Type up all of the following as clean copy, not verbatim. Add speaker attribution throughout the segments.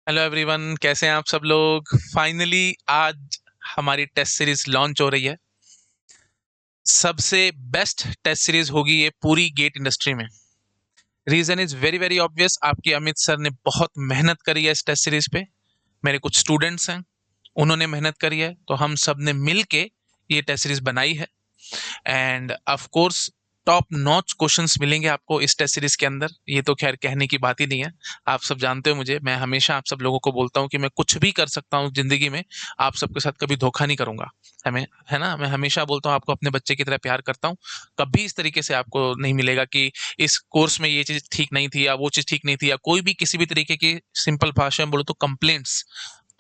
Speaker 1: Hello everyone, कैसे हैं आप सब लोग। फाइनली आज हमारी टेस्ट सीरीज लॉन्च हो रही है। सबसे बेस्ट टेस्ट सीरीज होगी ये पूरी गेट इंडस्ट्री में। Reason is very very obvious. आपके अमित सर ने बहुत मेहनत करी है इस टेस्ट सीरीज पे। मेरे कुछ स्टूडेंट्स हैं, उन्होंने मेहनत करी है, तो हम सब ने मिल के ये टेस्ट सीरीज बनाई है। End of course top notch questions मिलेंगे आपको इस टेस्ट सीरीज के अंदर। ये तो खैर कहने की बात ही नहीं है। आप सब जानते हो मुझे, मैं हमेशा आप सब लोगों को बोलता हूँ कि मैं कुछ भी कर सकता हूँ जिंदगी में, आप सबके साथ कभी धोखा नहीं करूंगा। हमें है ना, मैं हमेशा बोलता हूँ आपको अपने बच्चे की तरह प्यार करता हूँ। कभी इस तरीके से आपको नहीं मिलेगा कि इस कोर्स में ये चीज ठीक नहीं थी या वो चीज ठीक नहीं थी, या कोई भी किसी भी तरीके की, सिंपल भाषा में बोलो तो कंप्लेंट्स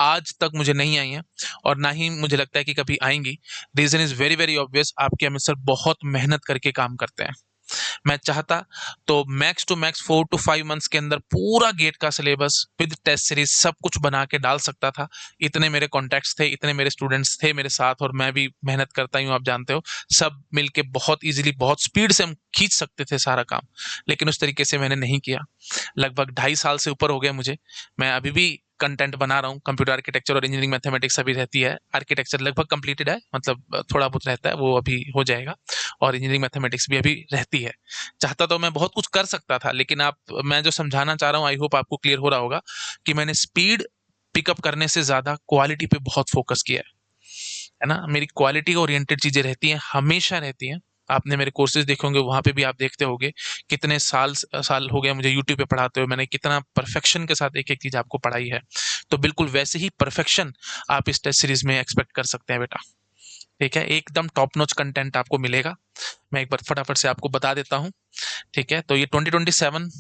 Speaker 1: आज तक मुझे नहीं आई हैं, और ना ही मुझे लगता है कि कभी आएंगी। Reason is very very obvious. आपके अमित सर बहुत मेहनत करके काम करते हैं। मैं चाहता तो max to max 4 to 5 months के अंदर पूरा गेट का सिलेबस विद टेस्ट सीरीज सब कुछ बना के डाल सकता था। इतने मेरे कॉन्टैक्ट्स थे, इतने मेरे स्टूडेंट्स थे मेरे साथ, और मैं भी मेहनत करता ही हूँ, आप जानते हो। सब मिलके बहुत इजीली, बहुत स्पीड से हम खींच सकते थे सारा काम, लेकिन उस तरीके से मैंने नहीं किया। लगभग 2.5 साल से ऊपर हो गया मुझे। मैं अभी भी कंटेंट बना रहा हूँ। कंप्यूटर आर्किटेक्चर और इंजीनियरिंग मैथमेटिक्स अभी रहती है। आर्किटेक्चर लगभग कंप्लीटेड है, मतलब थोड़ा बहुत रहता है, वो अभी हो जाएगा। और इंजीनियरिंग मैथमेटिक्स भी अभी रहती है। चाहता तो मैं बहुत कुछ कर सकता था, लेकिन आप, मैं जो समझाना चाह रहा हूँ, आई होप आपको क्लियर हो रहा होगा कि मैंने स्पीड पिकअप करने से ज्यादा क्वालिटी पे बहुत फोकस किया है ना। मेरी क्वालिटी ओरिएंटेड चीजें रहती हैं, हमेशा रहती हैं। आपने मेरे कोर्सेज देखे होंगे, वहां पे भी आप देखते होंगे कितने साल साल हो गए मुझे यूट्यूब पे पढ़ाते हुए, मैंने कितना परफेक्शन के साथ एक एक चीज आपको पढ़ाई है। तो बिल्कुल वैसे ही परफेक्शन आप इस टेस्ट सीरीज में एक्सपेक्ट कर सकते हैं बेटा। ठीक है, एकदम टॉप नॉच कंटेंट आपको मिलेगा। मैं एक बार फटाफट से आपको बता देता हूँ। ठीक है, तो ये 2027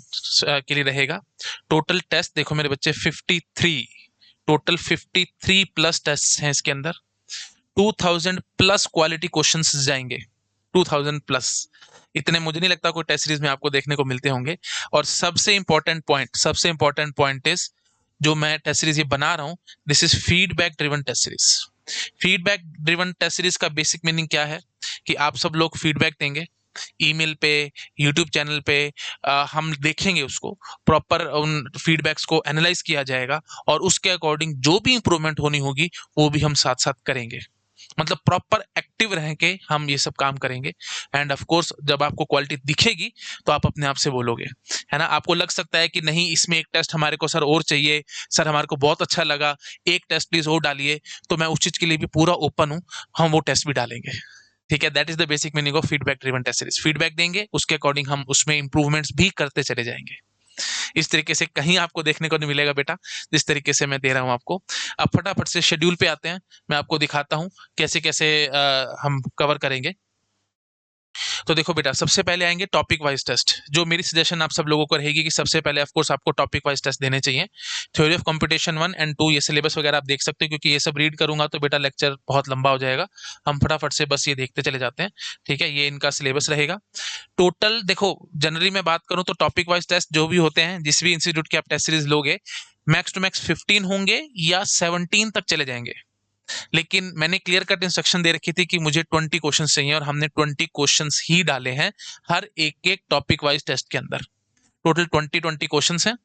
Speaker 1: के लिए रहेगा। टोटल टेस्ट देखो मेरे बच्चे, 53। टोटल 53 प्लस टेस्ट हैं इसके अंदर। 2000 प्लस क्वालिटी क्वेश्चंस जाएंगे। 2000 प्लस, इतने मुझे नहीं लगता कोई टेस्ट सीरीज में आपको देखने को मिलते होंगे। और सबसे इंपॉर्टेंट पॉइंट इज, जो मैं टेस्ट सीरीज ये बना रहा हूँ, this is feedback driven test series. Feedback driven test series का बेसिक मीनिंग क्या है कि आप सब लोग फीडबैक देंगे ईमेल पे, यूट्यूब चैनल पे। हम देखेंगे उसको, प्रॉपर उन फीडबैक्स को एनालाइज किया जाएगा, और उसके अकॉर्डिंग जो भी इंप्रूवमेंट होनी होगी वो भी हम साथ साथ करेंगे। मतलब प्रॉपर एक्टिव रह के हम ये सब काम करेंगे। एंड ऑफ कोर्स जब आपको क्वालिटी दिखेगी तो आप अपने आप से बोलोगे, है ना। आपको लग सकता है कि नहीं, इसमें एक टेस्ट हमारे को सर और चाहिए, सर हमारे को बहुत अच्छा लगा, एक टेस्ट प्लीज और डालिए। तो मैं उस चीज के लिए भी पूरा ओपन हूँ, हम वो टेस्ट भी डालेंगे। ठीक है, that is the basic meaning of feedback driven test series. Feedback देंगे, उसके अकॉर्डिंग हम उसमें इंप्रूवमेंट्स भी करते चले जाएंगे। इस तरीके से कहीं आपको देखने को नहीं मिलेगा बेटा, जिस तरीके से मैं दे रहा हूं आपको। अब फटाफट से शेड्यूल पे आते हैं। मैं आपको दिखाता हूं कैसे कैसे हम कवर करेंगे। तो देखो बेटा, सबसे पहले आएंगे टॉपिक वाइज टेस्ट। जो मेरी सजेशन आप सब लोगों को रहेगी कि सबसे पहले ऑफ कोर्स आपको टॉपिक वाइज टेस्ट देने चाहिए। थ्योरी ऑफ कंप्यूटेशन 1 and 2, ये सिलेबस वगैरह आप देख सकते हो, क्योंकि ये सब रीड करूंगा तो बेटा लेक्चर बहुत लंबा हो जाएगा। हम फटाफट से बस ये देखते चले जाते हैं। ठीक है, ये इनका सिलेबस रहेगा। टोटल देखो, जनरली मैं बात करूं तो टॉपिक वाइज टेस्ट जो भी होते हैं, जिस भी इंस्टीट्यूट के आप टेस्ट सीरीज लोगे, मैक्स टू मैक्स 15 होंगे या 17 तक चले जाएंगे। लेकिन मैंने क्लियर कट इंस्ट्रक्शन दे रखी थी कि मुझे 20 क्वेश्चन चाहिए, और हमने 20 क्वेश्चन ही डाले हैं हर एक एक टॉपिक वाइज टेस्ट के अंदर। टोटल 20 क्वेश्चन हैं।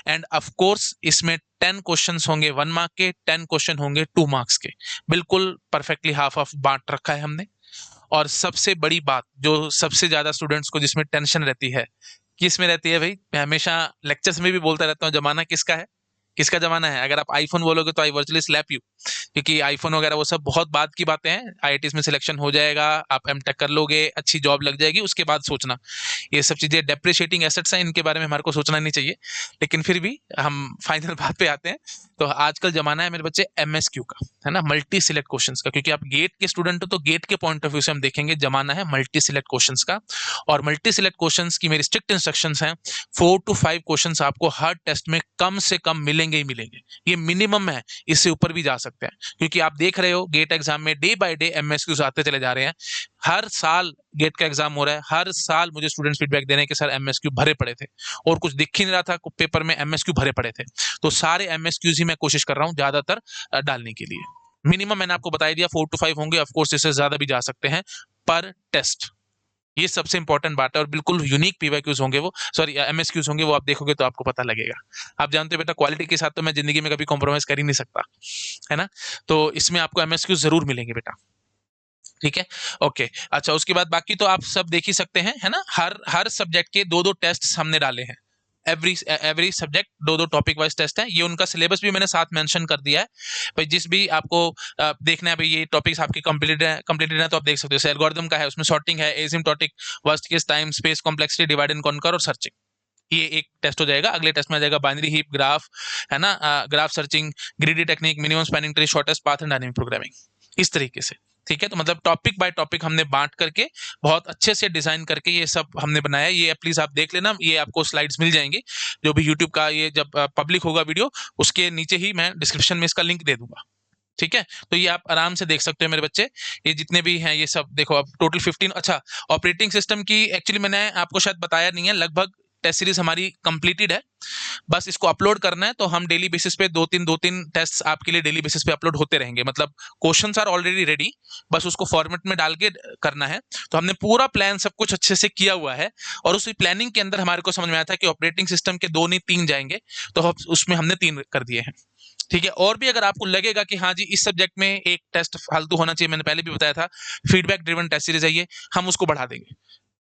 Speaker 1: एंड ऑफ कोर्स इसमें 10 क्वेश्चन होंगे 1 मार्क के, 10 क्वेश्चन होंगे 2 मार्क्स के। बिल्कुल परफेक्टली हाफ हाफ बांट रखा है हमने। और सबसे बड़ी बात, जो सबसे ज्यादा स्टूडेंट्स को जिसमें टेंशन रहती है, किस में रहती है भाई, मैं हमेशा लेक्चर्स में भी बोलता रहता हूँ, जमाना किसका है, किसका जमाना है। अगर आप आईफोन बोलोगे तो आई वर्चुअली स्लैप यू, क्योंकि आईफोन वगैरह वो सब बहुत बाद की बातें हैं। आईआईटीज में सिलेक्शन हो जाएगा, आप एमटेक कर लोगे, अच्छी जॉब लग जाएगी, उसके बाद सोचना। ये सब चीजें डेप्रिशिएटिंग एसेट्स हैं, इनके बारे में हमारे को सोचना नहीं चाहिए। लेकिन फिर भी हम फाइनल बात पे आते हैं। तो आजकल जमाना है मेरे बच्चे एमएसक्यू का, है ना, मल्टी सिलेक्ट क्वेश्चंस का। क्योंकि आप गेट के स्टूडेंट हो तो गेट के पॉइंट ऑफ व्यू से हम देखेंगे, जमाना है मल्टी सिलेक्ट क्वेश्चंस का। और मल्टी सिलेक्ट क्वेश्चंस की मेरी स्ट्रिक्ट इंस्ट्रक्शंस हैं, 4 to 5 क्वेश्चंस आपको हर टेस्ट में कम से कम मिलेंगे ही मिलेंगे। ये मिनिमम है, इससे ऊपर भी जा सकते हैं। क्योंकि आप देख रहे हो गेट एग्जाम में डे बाय डे एमएसक्यूज आते चले जा रहे हैं। हर साल गेट का एग्जाम हो रहा है, हर साल मुझे स्टूडेंट्स फीडबैक दे रहे हैं कि सर एमएसक्यू भरे पड़े थे, और कुछ दिख ही नहीं रहा था पेपर में, एमएसक्यू भरे पड़े थे। तो सारे एमएसक्यूज ही मैं कोशिश कर रहा हूँ ज्यादातर डालने के लिए। मिनिमम मैंने आपको बता दिया 4 to 5 होंगे, ऑफकोर्स इससे ज्यादा भी जा सकते हैं पर टेस्ट। ये सबसे इंपॉर्टेंट बात है और बिल्कुल यूनिक पीवाईक्यूज होंगे वो, सॉरी एमएसक्यूज होंगे वो, आप देखोगे तो आपको पता लगेगा। आप जानते हो बेटा क्वालिटी के साथ तो मैं जिंदगी में कभी कॉम्प्रोमाइज कर ही नहीं सकता, है ना। तो इसमें आपको एमएसक्यूज जरूर मिलेंगे बेटा, ठीक है। ओके, अच्छा उसके बाद बाकी तो आप सब देख ही सकते हैं, है ना। हर हर सब्जेक्ट के दो दो टेस्ट हमने डाले हैं। एवरी सब्जेक्ट दो दो टॉपिक वाइज टेस्ट है। ये उनका सिलेबस भी मैंने साथ मेंशन कर दिया है भाई, जिस भी आपको देखना है भाई, ये टॉपिक्स आपके कंप्लीटेड है तो आप देख सकते हो। एल्गोरिथम का है, उसमें सॉर्टिंग है, asymptotic, worst case, time space complexity, divide and conquer और सर्चिंग। ये एक टेस्ट हो जाएगा। अगले टेस्ट में आ जाएगा बाइनरी हीप, ग्राफ, है ना, graph searching, greedy technique, minimum spanning tree, shortest path and dynamic programming, इस तरीके से। ठीक है, तो मतलब टॉपिक बाय टॉपिक हमने बांट करके बहुत अच्छे से डिजाइन करके ये सब हमने बनाया। ये प्लीज आप देख लेना, ये आपको स्लाइड्स मिल जाएंगी जो भी यूट्यूब का ये जब पब्लिक होगा वीडियो, उसके नीचे ही मैं डिस्क्रिप्शन में इसका लिंक दे दूंगा। ठीक है, तो ये आप आराम से देख सकते हो मेरे बच्चे। ये जितने भी हैं ये सब देखो, अब टोटल 15। अच्छा, ऑपरेटिंग सिस्टम की एक्चुअली मैंने आपको शायद बताया नहीं है, लगभग टेस्ट सीरीज हमारी कंप्लीटेड है। बस इसको अपलोड करना है, तो हम डेली बेसिस पे दो तीन टेस्ट आपके लिए डेली बेसिस पे अपलोड होते रहेंगे। मतलब क्वेश्चंस आर ऑलरेडी रेडी, बस उसको फॉर्मेट में डाल के करना है। तो हमने पूरा प्लान सब कुछ अच्छे से किया हुआ है, और उस प्लानिंग के अंदर हमारे को समझ में आया था कि ऑपरेटिंग सिस्टम के 2 नहीं 3 जाएंगे, तो उसमें हमने 3 कर दिए हैं। ठीक है, और भी अगर आपको लगेगा कि हाँ जी इस सब्जेक्ट में एक टेस्ट फालतू होना चाहिए, मैंने पहले भी बताया था, फीडबैक ड्रिवन टेस्ट सीरीज है ये, हम उसको बढ़ा देंगे।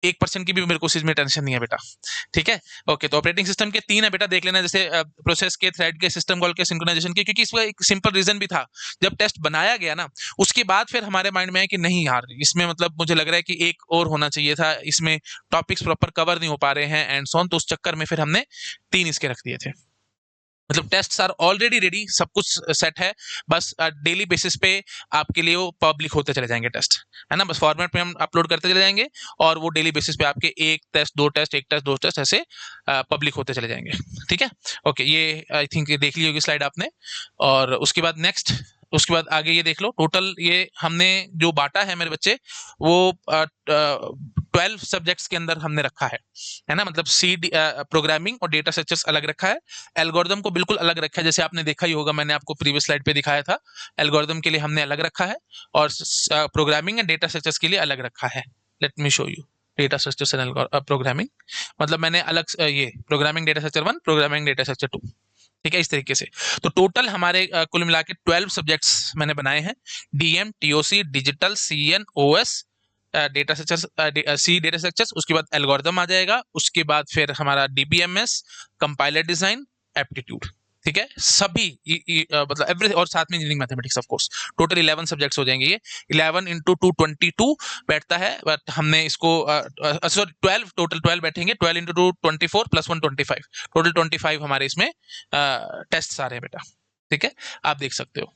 Speaker 1: 1% की भी मेरे को इसमें टेंशन नहीं है बेटा। ठीक है, ओके। तो ऑपरेटिंग सिस्टम के 3 है बेटा, देख लेना, जैसे प्रोसेस के, थ्रेड के, सिस्टम कॉल के, सिंक्रोनाइजेशन के। क्योंकि इसका एक सिंपल रीजन भी था, जब टेस्ट बनाया गया ना, उसके बाद फिर हमारे माइंड में है कि नहीं यार, इसमें मतलब मुझे लग रहा है कि एक और होना चाहिए था, इसमें टॉपिक्स प्रॉपर कवर नहीं हो पा रहे हैं एंड सो ऑन। तो उस चक्कर में फिर हमने 3 इसके रख दिए थे। मतलब टेस्ट आर ऑलरेडी रेडी, सब कुछ सेट है, बस डेली बेसिस पे आपके लिए वो पब्लिक होते चले जाएंगे टेस्ट, है ना। बस फॉर्मेट में हम अपलोड करते चले जाएंगे, और वो डेली बेसिस पे आपके एक टेस्ट, दो टेस्ट, एक टेस्ट, दो टेस्ट, ऐसे पब्लिक होते चले जाएंगे। ठीक है, ओके। ये आई थिंक देख ली होगी स्लाइड आपने। और उसके बाद नेक्स्ट, उसके बाद आगे ये देख लो, टोटल ये हमने जो बांटा है मेरे बच्चे, वो 12 सब्जेक्ट्स के अंदर हमने रखा है ना। मतलब सी प्रोग्रामिंग और डेटा स्ट्रक्चर्स अलग रखा है, एल्गोरिदम को बिल्कुल अलग रखा है, जैसे आपने देखा ही होगा, मैंने आपको प्रीवियस स्लाइड पे दिखाया था। एल्गोरिदम के लिए हमने अलग रखा है, और प्रोग्रामिंग एंड डेटा स्ट्रक्चर्स के लिए अलग रखा है। Let me show you data structures and programming. मतलब मैंने अलग ये programming data structure 1, programming data structure 2। ठीक है, इस तरीके से। तो टोटल हमारे कुल मिला के 12 सब्जेक्ट्स मैंने बनाए हैं। DM, TOC, digital, CN, OS, data structures, C data structures, उसके बाद एल्गोरिदम आ जाएगा, उसके बाद फिर हमारा डीबीएमएस, कंपाइलर डिजाइन, एप्टीट्यूड। ठीक है, सभी मतलब एवरी, और साथ में engineering mathematics of course. Total 11 subjects हो जाएंगे ये। 11 इंटू 2 22 बैठता है, बट हमने इसको सॉरी 12, टोटल 12 बैठेंगे। 12 इंटू 2 24 प्लस 1 25, टोटल 25 हमारे इसमें टेस्ट आ रहे हैं बेटा। ठीक है, आप देख सकते हो,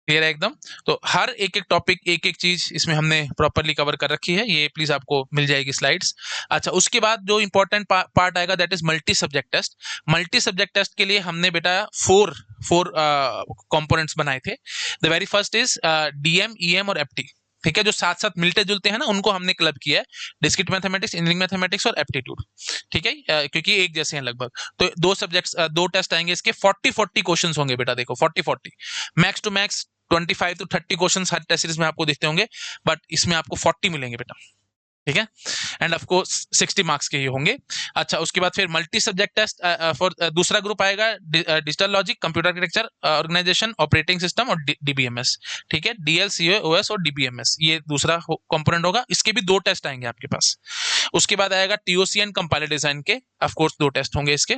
Speaker 1: क्लियर है एकदम। तो हर एक एक टॉपिक, एक एक चीज इसमें हमने प्रॉपरली कवर कर रखी है। ये प्लीज आपको मिल जाएगी स्लाइड्स। अच्छा, उसके बाद जो इंपॉर्टेंट पार्ट आएगा, that is multi subject test. Multi subject test के लिए हमने बेटा फोर कंपोनेंट्स बनाए थे। The very first is DM, EM और एप्टी। ठीक है, जो साथ साथ मिलते जुलते हैं ना, उनको हमने क्लब किया है, डिस्क्रीट मैथमेटिक्स, इंजीनियरिंग मैथमेटिक्स और एप्टीट्यूड। ठीक है, क्योंकि एक जैसे हैं लगभग। तो दो सब्जेक्ट्स, दो टेस्ट आएंगे इसके, 40 क्वेश्चन होंगे बेटा। देखो 40 max to max 25 to 30 question हर टेस्ट सीरीज में आपको दिखते होंगे, बट इसमें आपको 40 मिलेंगे बेटा। ठीक है, एंड ऑफ कोर्स 60 मार्क्स के ही होंगे। अच्छा, उसके बाद फिर मल्टी सब्जेक्ट टेस्ट फॉर दूसरा ग्रुप आएगा, digital logic, computer architecture, organisation, operating system और डीबीएमएस। ठीक है, डीएल, सीओ, ओएस और डीबीएमएस, ये दूसरा कंपोनेंट होगा। इसके भी 2 टेस्ट आएंगे आपके पास। उसके बाद आएगा टीओसी एंड कंपाइलर डिजाइन के, ऑफ कोर्स 2 टेस्ट होंगे इसके।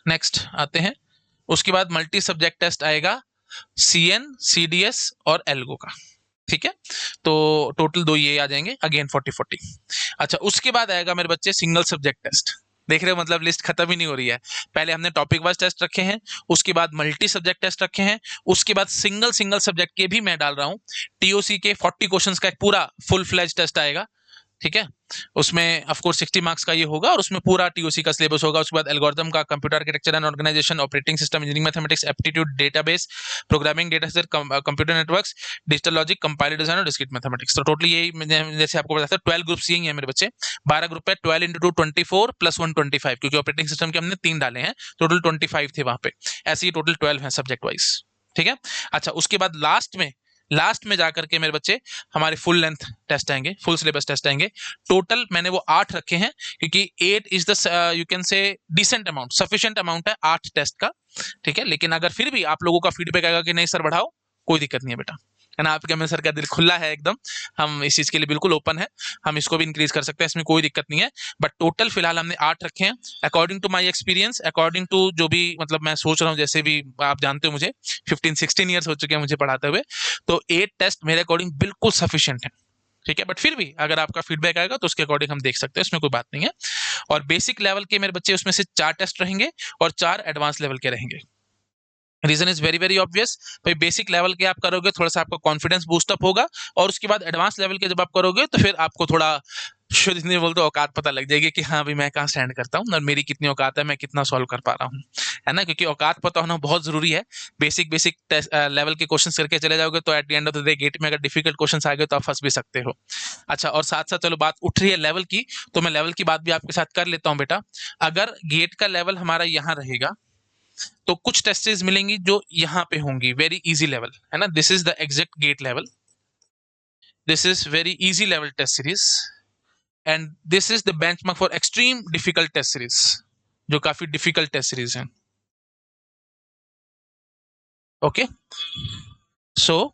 Speaker 1: नेक्स्ट आते हैं, उसके बाद मल्टी सब्जेक्ट टेस्ट आएगा सीएन, सीडीएस और एल्गो का। ठीक है, तो टोटल 2 ये आ जाएंगे, अगेन 40। अच्छा, उसके बाद आएगा मेरे बच्चे सिंगल सब्जेक्ट टेस्ट। देख रहे हो, मतलब लिस्ट खत्म ही नहीं हो रही है। पहले हमने टॉपिक वाइज टेस्ट रखे हैं, उसके बाद मल्टी सब्जेक्ट टेस्ट रखे हैं, उसके बाद सिंगल सब्जेक्ट के भी मैं डाल रहा हूं। टीओसी के 40 क्वेश्चंस का एक पूरा फुल फ्लेज टेस्ट आएगा। ठीक है, उसमें ऑफ कोर्स 60 मार्क्स का ये होगा, और उसमें पूरा टीओसी का सिलेबस होगा। उसके बाद एल्गोरिथम का, computer architecture and organisation, operating system, engineering mathematics, aptitude, database, programming, data set, computer networks, digital logic, compiler design और डिस्क्रीट मैथमेटिक्स। तो टोटली यही जैसे आपको बताया था 12 ग्रुप्स यही है मेरे बच्चे। 12 ग्रुप है, 12 इंटू 2 24 प्लस 1 25, क्योंकि ऑपरेटिंग सिस्टम के हमने 3 डाले हैं, टोटल 25 थे वहां पे। ऐसे ही टोटल 12 है सब्जेक्ट वाइज। ठीक है, अच्छा उसके बाद लास्ट में लास्ट में जाकर के मेरे बच्चे हमारे फुल लेंथ टेस्ट आएंगे, फुल सिलेबस टेस्ट आएंगे। टोटल मैंने वो 8 रखे हैं, क्योंकि 8 is the you can say decent amount, sufficient amount है 8 टेस्ट का, ठीक है। लेकिन अगर फिर भी आप लोगों का फीडबैक आएगा कि नहीं सर बढ़ाओ, कोई दिक्कत नहीं है बेटा, है ना। आपके में सर का दिल खुला है एकदम, हम इस चीज के लिए बिल्कुल ओपन है, हम इसको भी इंक्रीज कर सकते हैं, इसमें कोई दिक्कत नहीं है। बट टोटल फिलहाल हमने 8 रखे हैं, according to my experience, according to जो भी मतलब मैं सोच रहा हूँ, जैसे भी आप जानते हो मुझे 15-16 ईयर्स हो चुके हैं मुझे पढ़ाते हुए, तो 8 टेस्ट मेरे अकॉर्डिंग बिल्कुल सफिशियंट है, ठीक है। बट फिर भी अगर आपका फीडबैक आएगा तो उसके अकॉर्डिंग हम देख सकते हैं, इसमें कोई बात नहीं है। और बेसिक लेवल के मेरे बच्चे उसमें से 4 टेस्ट रहेंगे और 4 एडवांस लेवल के रहेंगे। Reason is very very obvious, भाई बेसिक लेवल के आप करोगे थोड़ा सा आपका कॉन्फिडेंस बूस्टअप होगा, और उसके बाद एडवांस लेवल के जब आप करोगे तो फिर आपको थोड़ा शुद्ध हिंदी में बोलते औकात पता लग जाएगी कि हाँ भाई मैं कहाँ स्टैंड करता हूँ और मेरी कितनी औकात है, मैं कितना सॉल्व कर पा रहा हूँ, है ना। क्योंकि औकात पता होना बहुत जरूरी है। बेसिक बेसिक लेवल के क्वेश्चन करके चले जाओगे तो at the end of the day GATE में अगर डिफिकल्ट क्वेश्चन आ गए तो आप फंस भी सकते हो। अच्छा, और साथ साथ चलो बात उठ रही है लेवल की, तो मैं लेवल की बात भी आपके साथ कर लेता हूँ बेटा। अगर गेट का लेवल हमारा यहाँ रहेगा तो कुछ टेस्ट सीरीज मिलेंगी जो यहाँ पे होंगी, वेरी इजी लेवल, है ना। This is the exact GATE level, this is very easy level test series, and this is the benchmark for extreme difficult test series, जो काफी डिफिकल्ट टेस्ट सीरीज है। ओके, सो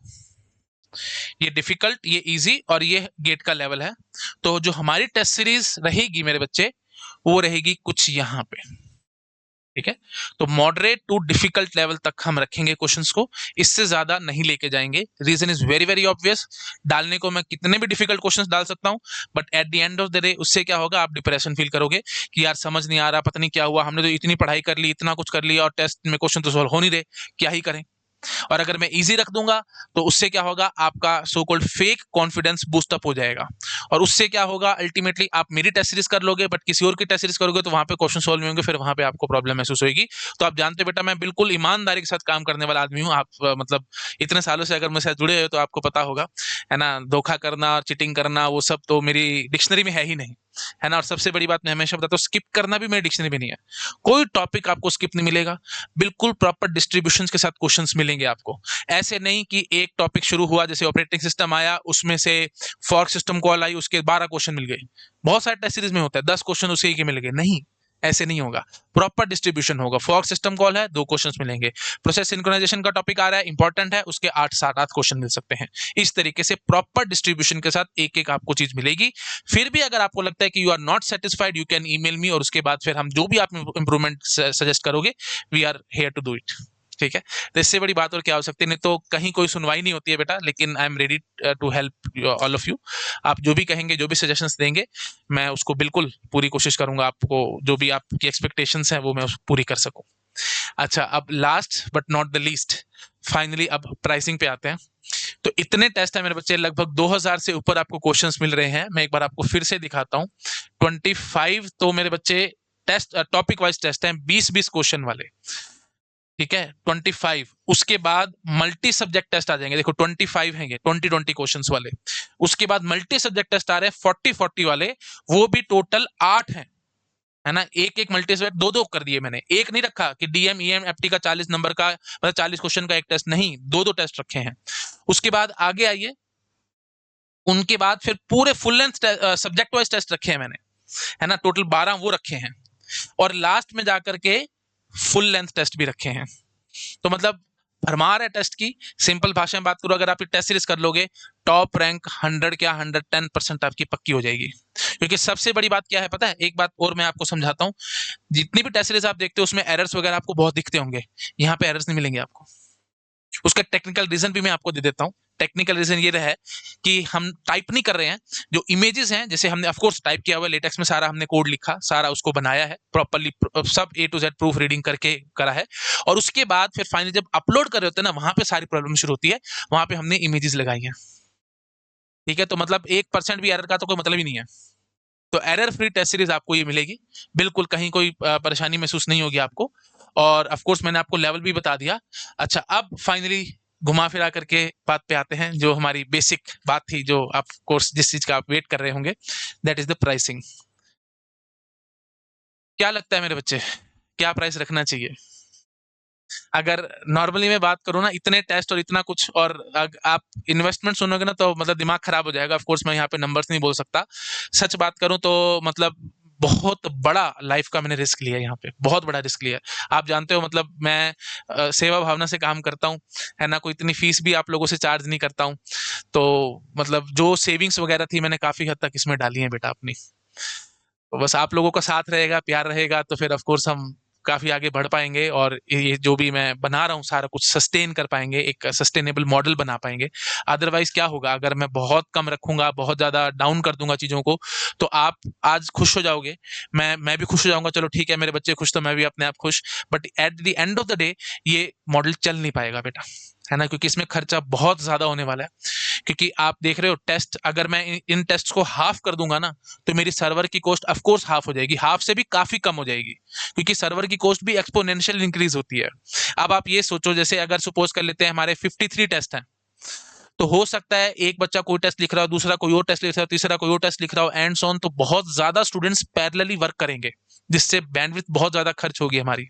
Speaker 1: ये difficult, ये easy और ये gate का level है। तो जो हमारी टेस्ट सीरीज रहेगी मेरे बच्चे, वो रहेगी कुछ यहाँ पे, ठीक है। तो मॉडरेट टू डिफिकल्ट लेवल तक हम रखेंगे क्वेश्चंस को, इससे ज्यादा नहीं लेके जाएंगे। Reason is very very obvious, डालने को मैं कितने भी डिफिकल्ट क्वेश्चंस डाल सकता हूं, but at the end of the day उससे क्या होगा, आप डिप्रेशन फील करोगे कि यार समझ नहीं आ रहा, पता नहीं क्या हुआ, हमने तो इतनी पढ़ाई कर ली, इतना कुछ कर लिया और टेस्ट में क्वेश्चन तो सॉल्व हो नहीं रहे, क्या ही करें। और अगर मैं इजी रख दूंगा तो उससे क्या होगा, आपका so called fake confidence boost up हो जाएगा, और उससे क्या होगा, अल्टीमेटली आप मेरी टेस्ट सीरीज कर लोगे बट किसी और की टेस्ट सीरीज करोगे तो वहां पे क्वेश्चन सॉल्व नहीं होंगे, फिर वहां पे आपको प्रॉब्लम महसूस होगी। तो आप जानते हो बेटा, मैं बिल्कुल ईमानदारी के साथ काम करने वाला आदमी हूँ। आप मतलब इतने सालों से अगर मेरे साथ जुड़े हो तो आपको पता होगा, है ना। धोखा करना और चीटिंग करना वो सब तो मेरी डिक्शनरी में है ही नहीं, है ना। और सबसे बड़ी बात मैं हमेशा बताता हूँ, स्किप करना भी मेरी डिक्शनरी में नहीं है। कोई टॉपिक आपको स्किप नहीं मिलेगा, बिल्कुल प्रॉपर डिस्ट्रीब्यूशन के साथ क्वेश्चंस मिलेंगे आपको। ऐसे नहीं कि एक टॉपिक शुरू हुआ, जैसे ऑपरेटिंग सिस्टम आया, उसमें से फॉर्क सिस्टम कॉल आई, उसके 12 क्वेश्चन मिल गए। बहुत सारे टेस्ट सीरीज में होता है 10 क्वेश्चन उसी के मिल गए, नहीं, ऐसे नहीं होगा। प्रॉपर डिस्ट्रीब्यूशन होगा, फॉर्क सिस्टम कॉल है 2 क्वेश्चन मिलेंगे, प्रोसेस सिंक्रोनाइजेशन का टॉपिक आ रहा है, इंपॉर्टेंट है, उसके 8-7-8 क्वेश्चन मिल सकते हैं। इस तरीके से प्रॉपर डिस्ट्रीब्यूशन के साथ एक एक आपको चीज मिलेगी। फिर भी अगर आपको लगता है कि you are not satisfied, you can email me, और उसके बाद फिर हम जो भी आप इंप्रूवमेंट सजेस्ट करोगे, we are here to do it, ठीक है। तो इससे बड़ी बात और क्या हो सकती है, नहीं तो कहीं कोई सुनवाई नहीं होती है बेटा। लेकिन I am ready to help all of you. आप जो भी कहेंगे, जो भी सजेशंस देंगे, मैं उसको बिल्कुल पूरी कोशिश करूंगा, आपको जो भी आपकी एक्सपेक्टेशंस हैं वो मैं पूरी कर सकूं। अच्छा, अब last but not the least, finally अब प्राइसिंग पे आते हैं। तो इतने टेस्ट है मेरे बच्चे, लगभग 2000 से ऊपर आपको क्वेश्चंस मिल रहे हैं। मैं एक बार आपको फिर से दिखाता हूँ। 25 तो मेरे बच्चे टेस्ट, टॉपिक वाइज टेस्ट हैं, 20-20 क्वेश्चन वाले, ठीक है। 25, उसके बाद मल्टी सब्जेक्ट टेस्ट आ जाएंगे, देखो 25 हैं ये 20-20 क्वेश्चंस वाले। उसके बाद मल्टी सब्जेक्ट टेस्ट आ रहे हैं 40-40 वाले, वो भी टोटल 8 हैं, है ना। एक एक मल्टी सब्जेक्ट 2-2 कर दिए मैंने, एक नहीं रखा कि डीएम ईएम एफटी का 40 नंबर का मतलब 40 क्वेश्चन का एक टेस्ट, नहीं, 2-2 टेस्ट रखे हैं। उसके बाद आगे आइए, उनके बाद फिर पूरे full length subject wise test रखे हैं मैंने, है ना, टोटल 12 वो रखे हैं। और लास्ट में जाकर के फुल लेंथ टेस्ट भी रखे हैं। तो मतलब भरमार है टेस्ट की। सिंपल भाषा में बात करूं, अगर आप टेस्ट सीरीज कर लोगे, टॉप रैंक 100 क्या 110% आपकी पक्की हो जाएगी। क्योंकि सबसे बड़ी बात क्या है पता है, एक बात और मैं आपको समझाता हूं, जितनी भी टेस्ट सीरीज आप देखते हो उसमें एरर्स वगैरह आपको बहुत दिखते होंगे, यहाँ पे एरर्स नहीं मिलेंगे आपको। उसका टेक्निकल रीजन भी मैं आपको दे देता हूँ। टेक्निकल रीजन ये है कि हम टाइप नहीं कर रहे हैं, जो इमेजेस हैं, जैसे हमने ऑफ कोर्स टाइप किया हुआ है लेटेक्स में, सारा हमने कोड लिखा, सारा उसको बनाया है प्रॉपर्ली, सब A to Z proof reading करके करा है। और उसके बाद फिर फाइनली जब अपलोड कर रहे होते हैं ना, वहां पे सारी प्रॉब्लम शुरू होती है, वहां पे हमने इमेजेस लगाई हैं, ठीक है। तो मतलब 1% भी एरर का तो कोई मतलब ही नहीं है। तो एरर फ्री टेस्ट सीरीज आपको ये मिलेगी, बिल्कुल कहीं कोई परेशानी महसूस नहीं होगी आपको। और ऑफ कोर्स मैंने आपको लेवल भी बता दिया। अच्छा, अब फाइनली घुमा फिरा करके बात पे आते हैं, जो हमारी बेसिक बात थी, जो आप कोर्स जिस चीज का आप वेट कर रहे होंगे, दैट इज द प्राइसिंग। क्या लगता है मेरे बच्चे, क्या प्राइस रखना चाहिए? अगर नॉर्मली मैं बात करूँ ना, इतने टेस्ट और इतना कुछ, और आप इन्वेस्टमेंट सुनोगे ना तो मतलब दिमाग खराब हो जाएगा। ऑफ कोर्स मैं यहाँ पे नंबर्स नहीं बोल सकता। सच बात करूँ तो मतलब बहुत बड़ा लाइफ का मैंने रिस्क लिया है यहाँ पे, बहुत बड़ा रिस्क लिया है। आप जानते हो मतलब मैं सेवा भावना से काम करता हूँ, है ना, कोई इतनी फीस भी आप लोगों से चार्ज नहीं करता हूँ। तो मतलब जो सेविंग्स वगैरह थी मैंने काफ़ी हद तक इसमें डाली है बेटा अपनी। तो बस आप लोगों का साथ रहेगा, प्यार रहेगा, तो फिर ऑफ कोर्स हम काफ़ी आगे बढ़ पाएँगे, और ये जो भी मैं बना रहा हूँ सारा कुछ सस्टेन कर पाएँगे, एक सस्टेनेबल मॉडल बना पाएँगे। अदरवाइज़ क्या होगा, अगर मैं बहुत कम रखूँगा, बहुत ज़्यादा डाउन कर दूँगा चीज़ों को, तो आप आज खुश हो जाओगे, मैं भी खुश हो जाऊँगा, चलो ठीक है, मेरे बच्चे खुश तो मैं भी अपने आप खुश। But at the end of the day ये मॉडल चल नहीं पाएगा बेटा, है ना? क्योंकि इसमें खर्चा बहुत ज़्यादा होने वाला है। क्योंकि आप देख रहे हो टेस्ट, अगर मैं इन टेस्ट को हाफ कर दूंगा ना, तो मेरी सर्वर की कॉस्ट ऑफ कोर्स हाफ हो जाएगी, हाफ से भी काफी कम हो जाएगी, क्योंकि सर्वर की कॉस्ट भी एक्सपोनेंशियल इंक्रीज होती है। अब आप ये सोचो, जैसे अगर सपोज कर लेते हैं हमारे 53 टेस्ट हैं, तो हो सकता है एक बच्चा कोई टेस्ट लिख रहा हो, दूसरा कोई और टेस्ट लिख रहा हो, तीसरा कोई और टेस्ट लिख रहा हो, एंड सो ऑन, तो बहुत ज्यादा स्टूडेंट्स पैरेलली वर्क करेंगे, जिससे बैंडविड्थ बहुत ज्यादा खर्च होगी हमारी।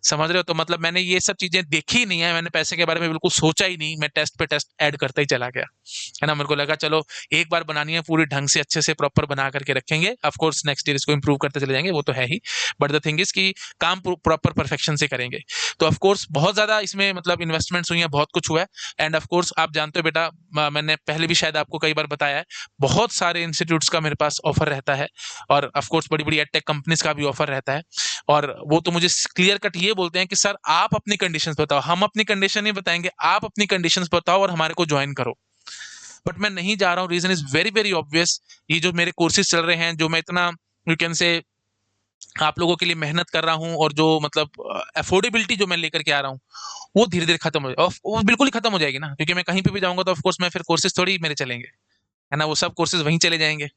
Speaker 1: समझ रहे हो? तो मतलब मैंने ये सब चीजें देखी ही नहीं है, मैंने पैसे के बारे में बिल्कुल सोचा ही नहीं, मैं टेस्ट पे टेस्ट ऐड करता ही चला गया, है ना। मेरे को लगा चलो एक बार बनानी है, पूरी ढंग से अच्छे से प्रॉपर बना करके रखेंगे, ऑफ कोर्स नेक्स्ट ईयर इसको इंप्रूव करते चले जाएंगे, वो तो है ही। बट द थिंग इज कि काम प्रॉपर परफेक्शन से करेंगे। तो ऑफ कोर्स बहुत ज्यादा इसमें मतलब इन्वेस्टमेंट्स हुई है, बहुत कुछ हुआ है। एंड ऑफ कोर्स आप जानते हो बेटा, मैंने पहले भी शायद आपको कई बार बताया है, बहुत सारे इंस्टीट्यूट्स का मेरे पास ऑफर रहता है, और ऑफ कोर्स बड़ी बड़ी एडटेक कंपनीज का भी ऑफर रहता है। और वो तो मुझे क्लियर कट ये बोलते हैं कि सर आप अपनी कंडीशंस बताओ, हम अपनी कंडीशन नहीं बताएंगे, आप अपनी कंडीशंस बताओ और हमारे को ज्वाइन करो। बट मैं नहीं जा रहा हूँ, reason is very very obvious. ये जो मेरे कोर्सेज चल रहे हैं, जो मैं इतना यू कैन से आप लोगों के लिए मेहनत कर रहा हूँ, और जो मतलब अफोर्डेबिलिटी जो मैं लेकर के आ रहा हूँ, वो धीरे धीरे खत्म हो जाए, वो बिल्कुल ही खत्म हो जाएगी ना, क्योंकि मैं कहीं पे भी जाऊंगा तो ऑफकोर्स मैं फिर कोर्सेज थोड़ी मेरे चलेंगे, है ना, वो सब कोर्सेज वहीं चले जाएंगे।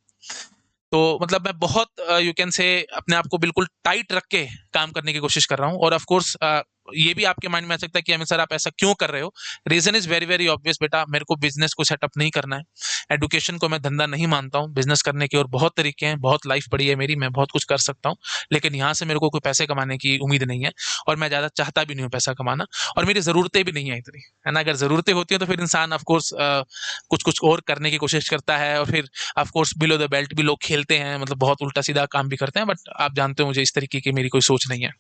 Speaker 1: तो मतलब मैं बहुत यू कैन से अपने आप को बिल्कुल टाइट रख के काम करने की कोशिश कर रहा हूँ। और ऑफ कोर्स ये भी आपके माइंड में आ सकता है कि अमित सर आप ऐसा क्यों कर रहे हो। Reason is very very obvious बेटा, मेरे को बिजनेस को सेटअप नहीं करना है, एडुकेशन को मैं धंधा नहीं मानता हूँ। बिजनेस करने के और बहुत तरीके हैं, बहुत लाइफ पड़ी है मेरी, मैं बहुत कुछ कर सकता हूँ, लेकिन यहाँ से मेरे को कोई पैसे कमाने की उम्मीद नहीं है, और मैं ज़्यादा चाहता भी नहीं हूँ पैसा कमाना, और मेरी ज़रूरतें भी नहीं है इतनी, है ना। अगर ज़रूरतें होती हैं तो फिर इंसान ऑफकोर्स कुछ कुछ और करने की कोशिश करता है, और फिर of course below the belt भी लोग खेलते हैं, मतलब बहुत उल्टा सीधा काम भी करते हैं। बट आप जानते हो मुझे इस तरीके की मेरी कोई सोच नहीं है